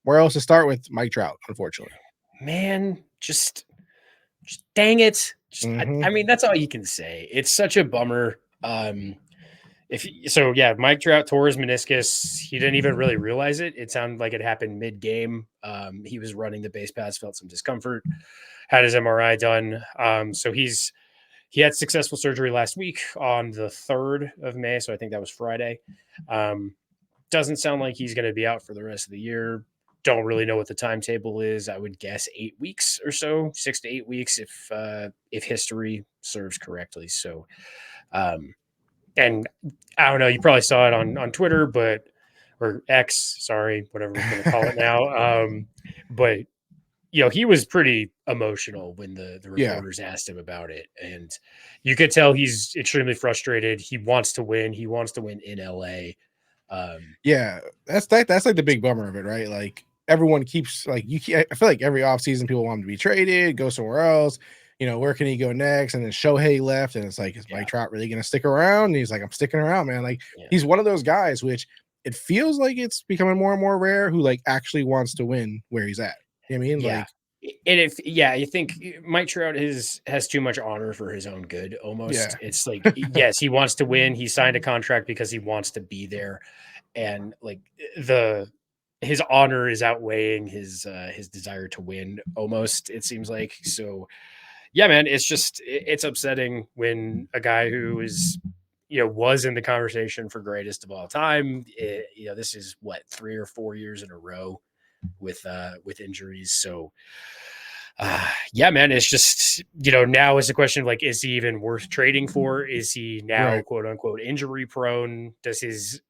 where else to start with Mike Trout, unfortunately. Man, just dang it. I mean, that's all you can say. It's such a bummer. Mike Trout tore his meniscus. He didn't even really realize it. It sounded like it happened mid-game. He was running the base paths, felt some discomfort, had his MRI done. He had successful surgery last week on the 3rd of May, so I think that was Friday. Doesn't sound like he's going to be out for the rest of the year. Don't really know what the timetable is. I would guess 8 weeks or so, 6 to 8 weeks if history serves correctly. So, and I don't know, you probably saw it on Twitter, or X, sorry, whatever we're going to call it now. But he was pretty emotional when the reporters asked him about it, and you could tell he's extremely frustrated. He wants to win. He wants to win in LA. That's like the big bummer of it, right? Like everyone keeps like I feel like every offseason people want him to be traded, go somewhere else. Where can he go next? And then Shohei left, and it's like, is Mike Trout really going to stick around? And he's like, I'm sticking around, man. Like he's one of those guys, which it feels like it's becoming more and more rare, who like actually wants to win where he's at. You know what I mean? Yeah. Like, and you think Mike Trout has too much honor for his own good. Almost, it's like, yes, he wants to win. He signed a contract because he wants to be there, and like his honor is outweighing his desire to win. Almost, it seems like. So, yeah, man, it's upsetting when a guy who is was in the conversation for greatest of all time. This is what 3 or 4 years in a row with injuries. So yeah, man, it's just, now is the question of like, is he even worth trading for? Is he now quote unquote injury prone? Does his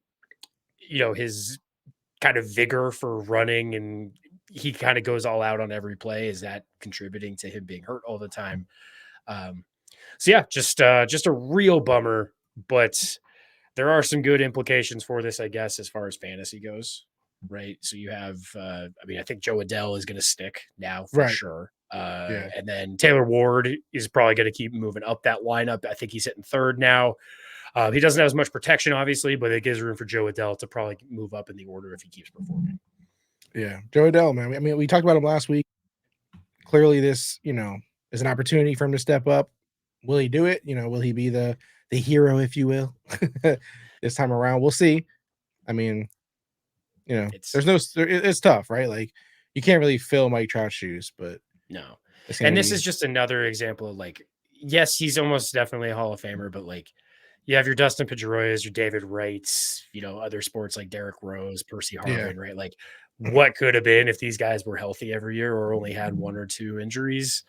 kind of vigor for running, and he kind of goes all out on every play, is that contributing to him being hurt all the time? So yeah, just a real bummer, but there are some good implications for this, I guess, as far as fantasy goes. Right. So you have, I think Joe Adele is going to stick now for sure. And then Taylor Ward is probably going to keep moving up that lineup. I think he's hitting 3rd now. He doesn't have as much protection, obviously, but it gives room for Joe Adele to probably move up in the order if he keeps performing. Yeah. Joe Adele, man. I mean, we talked about him last week. Clearly this, is an opportunity for him to step up. Will he do it? Will he be the hero, if you will, this time around? We'll see. I mean, it's tough, right? Like you can't really fill Mike Trout's shoes, but no. And this is just another example of like, yes, he's almost definitely a Hall of Famer, but like you have your Dustin Pedroias, your David Wrights, other sports like Derrick Rose, Percy Harvin, right? Like what could have been if these guys were healthy every year or only had 1 or 2 injuries.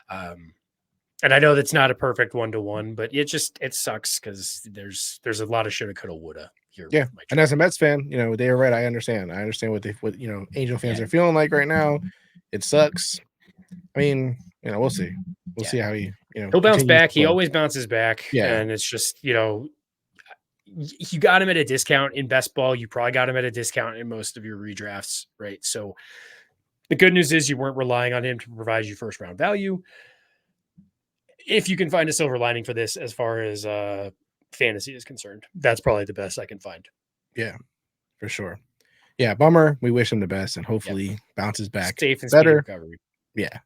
And I know that's not a perfect 1-to-1, but it sucks because there's a lot of shoulda, coulda, woulda here. Yeah, and as a Mets fan, they are right. I understand what Angel fans are feeling like right now. It sucks. I mean, we'll see. We'll see how he'll bounce back. He always bounces back. Yeah, and it's just you got him at a discount in best ball. You probably got him at a discount in most of your redrafts, right? So the good news is you weren't relying on him to provide you 1st round value. If you can find a silver lining for this, as far as fantasy is concerned, that's probably the best I can find. Yeah, for sure. Yeah, bummer. We wish him the best, and hopefully bounces back safe and better. Recovery. Yeah.